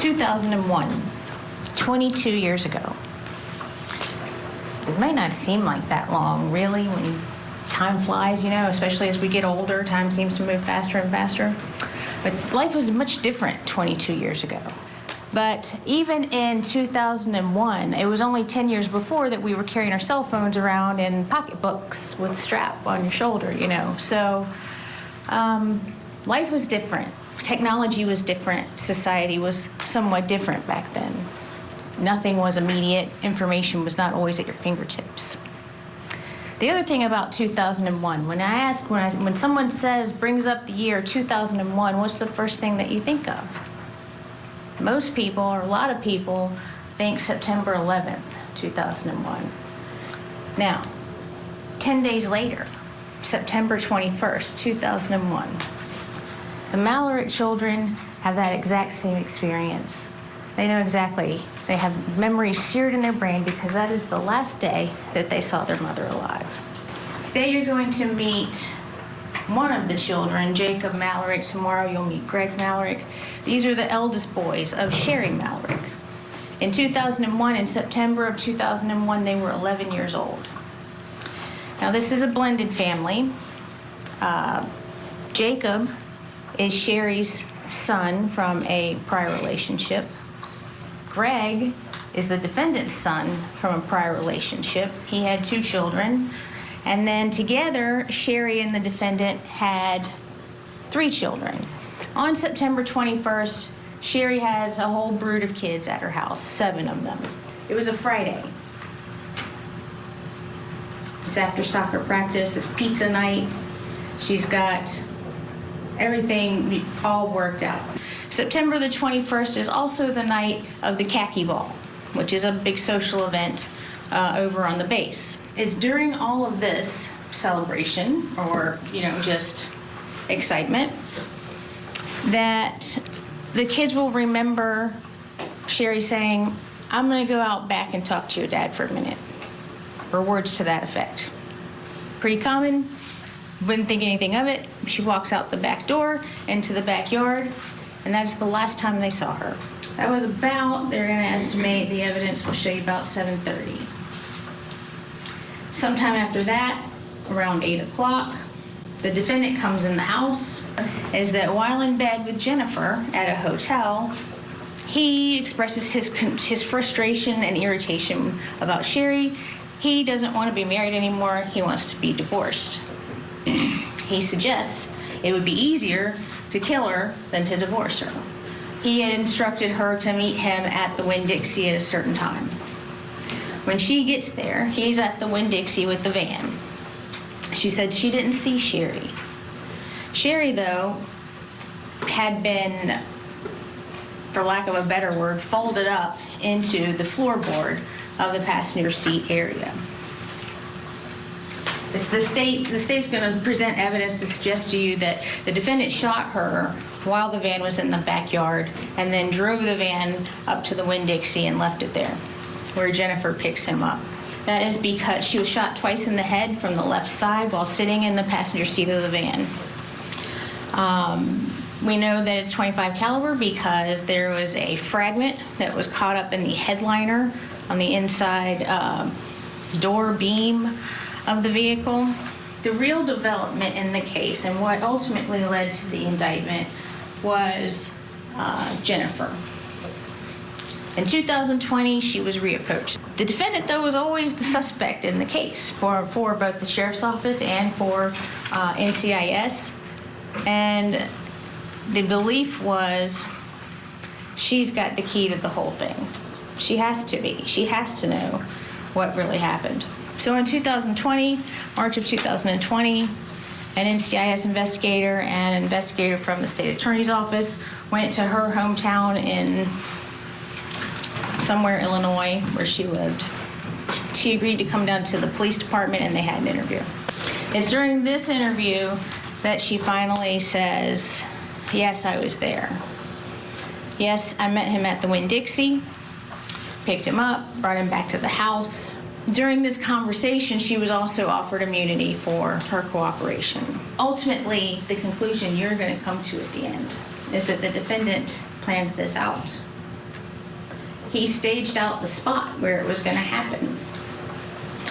2001, 22 years ago. It may not seem like that long, really, when time flies, you know, especially as we get older, time seems to move faster and faster. But life was much different 22 years ago. But even in 2001, it was only 10 years before that we were carrying our cell phones around in pocketbooks with a strap on your shoulder, you know. So life was different. Technology was different. Society was somewhat different back then. Nothing was immediate. Information was not always at your fingertips. The other thing about 2001, when someone brings up the year 2001, what's the first thing that you think of? Most people, or a lot of people, think September 11th, 2001. Now, 10 days later, September 21st, 2001, the Malarik children have that exact same experience. They know exactly. They have memories seared in their brain because that is the last day that they saw their mother alive. Today you're going to meet one of the children, Jacob Malarik. Tomorrow you'll meet Greg Malarik. These are the eldest boys of Sherri Malarik. In 2001, in September of 2001, they were 11 years old. Now this is a blended family. Jacob is Sherri's son from a prior relationship. Greg is the defendant's son from a prior relationship. He had 2 children. And then together, Sherri and the defendant had 3 children. On September 21st, Sherri has a whole brood of kids at her house, 7 of them. It was a Friday. It's after soccer practice, it's pizza night. She's got everything all worked out. September the 21st is also the night of the khaki ball, which is a big social event over on the base. It's during all of this celebration, or, you know, just excitement, that the kids will remember Sherri saying, "I'm going to go out back and talk to your dad for a minute," or words to that effect. Pretty common. Wouldn't think anything of it. She walks out the back door into the backyard, and that's the last time they saw her. That was about, they're going to estimate, the evidence will show you about 7:30. Sometime after that, around 8 o'clock, the defendant comes in the house. Is that while in bed with Jennifer at a hotel, he expresses his frustration and irritation about Sherri. He doesn't want to be married anymore. He wants to be divorced. He suggests it would be easier to kill her than to divorce her. He had instructed her to meet him at the Winn-Dixie at a certain time. When she gets there, he's at the Winn-Dixie with the van. She said she didn't see Sherri. Sherri, though, had been, for lack of a better word, folded up into the floorboard of the passenger seat area. The state's going to present evidence to suggest to you that the defendant shot her while the van was in the backyard and then drove the van up to the Winn-Dixie and left it there, where Jennifer picks him up. That is because she was shot twice in the head from the left side while sitting in the passenger seat of the van. We know that it's .25 caliber because there was a fragment that was caught up in the headliner on the inside door beam of the vehicle. The real development in the case and what ultimately led to the indictment was Jennifer. In 2020, she was reapproached. The defendant, though, was always the suspect in the case for both the sheriff's office and for NCIS. And the belief was she's got the key to the whole thing. She has to be. She has to know what really happened. So in 2020, March of 2020, an NCIS investigator and an investigator from the state attorney's office went to her hometown in somewhere Illinois where she lived. She agreed to come down to the police department and they had an interview. It's during this interview that she finally says, "Yes, I was there. Yes, I met him at the Winn-Dixie, picked him up, brought him back to the house." During this conversation, she was also offered immunity for her cooperation. Ultimately, the conclusion you're going to come to at the end is that the defendant planned this out. he staged out the spot where it was going to happen.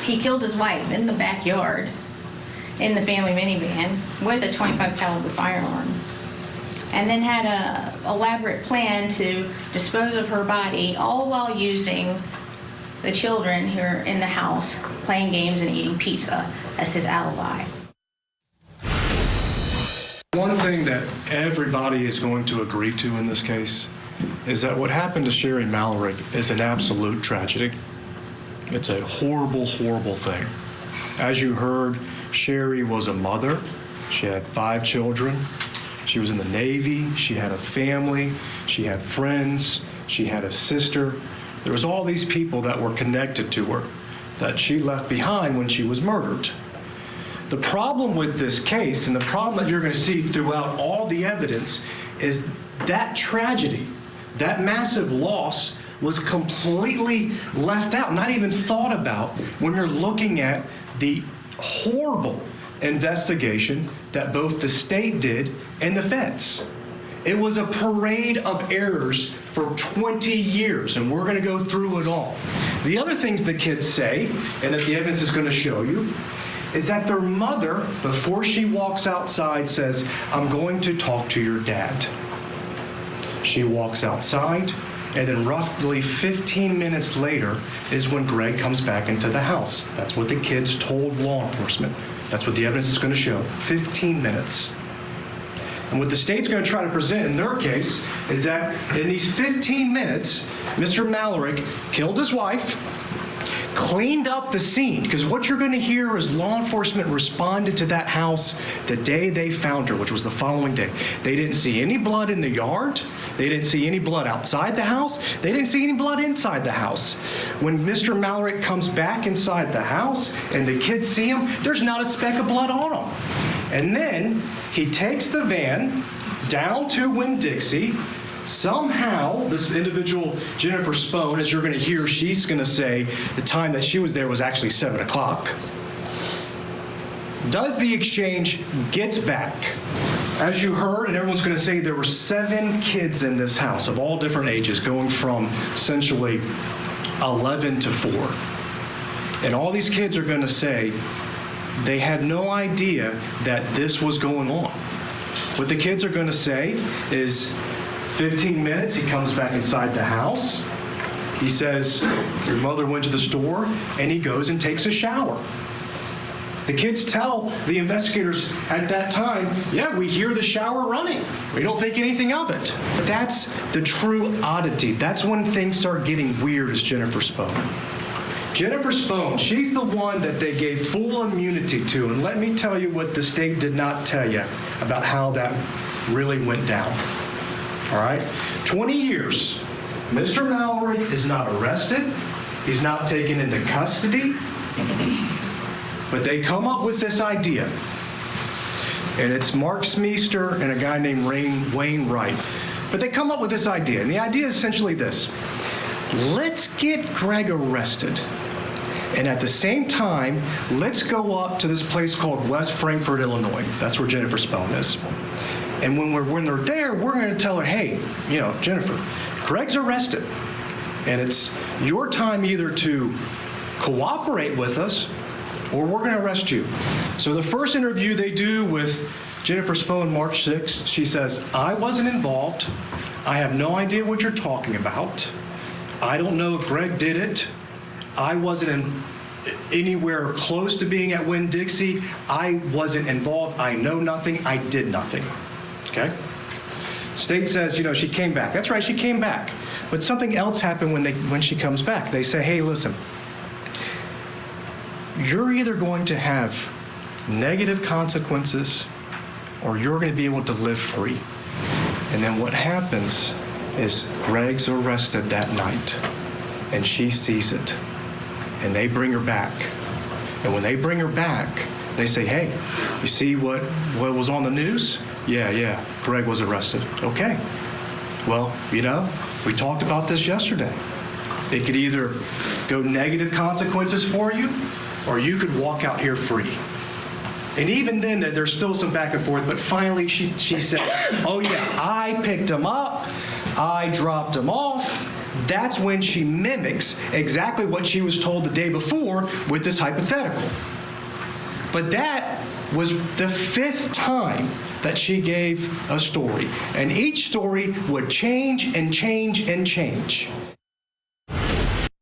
He killed his wife in the backyard in the family minivan with a .25 caliber firearm, and then had an elaborate plan to dispose of her body, all while using the children who are in the house playing games and eating pizza as his alibi. One thing that everybody is going to agree to in this case is that what happened to Sherri Malarik is an absolute tragedy. It's a horrible, horrible thing. As you heard, Sherri was a mother. She had 5 children. She was in the Navy. She had a family. She had friends. She had a sister. There was all these people that were connected to her that she left behind when she was murdered. The problem with this case, and the problem that you're going to see throughout all the evidence, is that tragedy, that massive loss, was completely left out, not even thought about when you're looking at the horrible investigation that both the state did and the feds. It was a parade of errors for 20 years, and we're going to go through it all. The other things the kids say, and that the evidence is going to show you, is that their mother, before she walks outside, says, "I'm going to talk to your dad." She walks outside, and then roughly 15 minutes later is when Greg comes back into the house. That's what the kids told law enforcement. That's what the evidence is going to show, 15 minutes. And what the state's going to try to present in their case is that in these 15 minutes, Mr. Malarik killed his wife, cleaned up the scene, because what you're going to hear is law enforcement responded to that house the day they found her, which was the following day. They didn't see any blood in the yard. They didn't see any blood outside the house. They didn't see any blood inside the house. When Mr. Malarik comes back inside the house and the kids see him, there's not a speck of blood on him. And then he takes the van down to Winn-Dixie. Somehow, this individual, Jennifer Spohn, as you're going to hear, she's going to say the time that she was there was actually 7 o'clock. Does the exchange, gets back. As you heard, and everyone's going to say, there were 7 kids in this house of all different ages, going from essentially 11 to 4. And all these kids are going to say they had no idea that this was going on. What the kids are going to say is, 15 minutes, he comes back inside the house. He says, your mother went to the store, and he goes and takes a shower. The kids tell the investigators at that time, yeah, we hear the shower running. We don't think anything of it. But that's the true oddity. That's when things start getting weird, as Jennifer Spohn. Jennifer Spohn, she's the one that they gave full immunity to. And let me tell you what the state did not tell you about how that really went down. All right? 20 years. Mr. Malarik is not arrested. He's not taken into custody. But they come up with this idea. And it's Mark Smeester and a guy named Wayne Wright. But they come up with this idea. And the idea is essentially this. Let's get Greg arrested. And at the same time, let's go up to this place called West Frankfort, Illinois. That's where Jennifer Spohn is. And when they're there, we're going to tell her, hey, Jennifer, Greg's arrested. And it's your time either to cooperate with us or we're going to arrest you. So the first interview they do with Jennifer Spohn, March 6th, she says, I wasn't involved. I have no idea what you're talking about. I don't know if Greg did it. I wasn't anywhere close to being at Winn-Dixie. I wasn't involved. I know nothing. I did nothing. Okay? State says, she came back. That's right, she came back. But something else happened when she comes back. They say, hey, listen, you're either going to have negative consequences or you're going to be able to live free. And then what happens is Greg's arrested that night, and she sees it, and they bring her back. And when they bring her back, they say, hey, you see what was on the news? Yeah, Greg was arrested. Okay. Well, we talked about this yesterday. It could either go negative consequences for you, or you could walk out here free. And even then, there's still some back and forth, but finally she said, oh yeah, I picked him up, I dropped him off, That's when she mimics exactly what she was told the day before with this hypothetical. But that was the 5th time that she gave a story. And each story would change and change and change.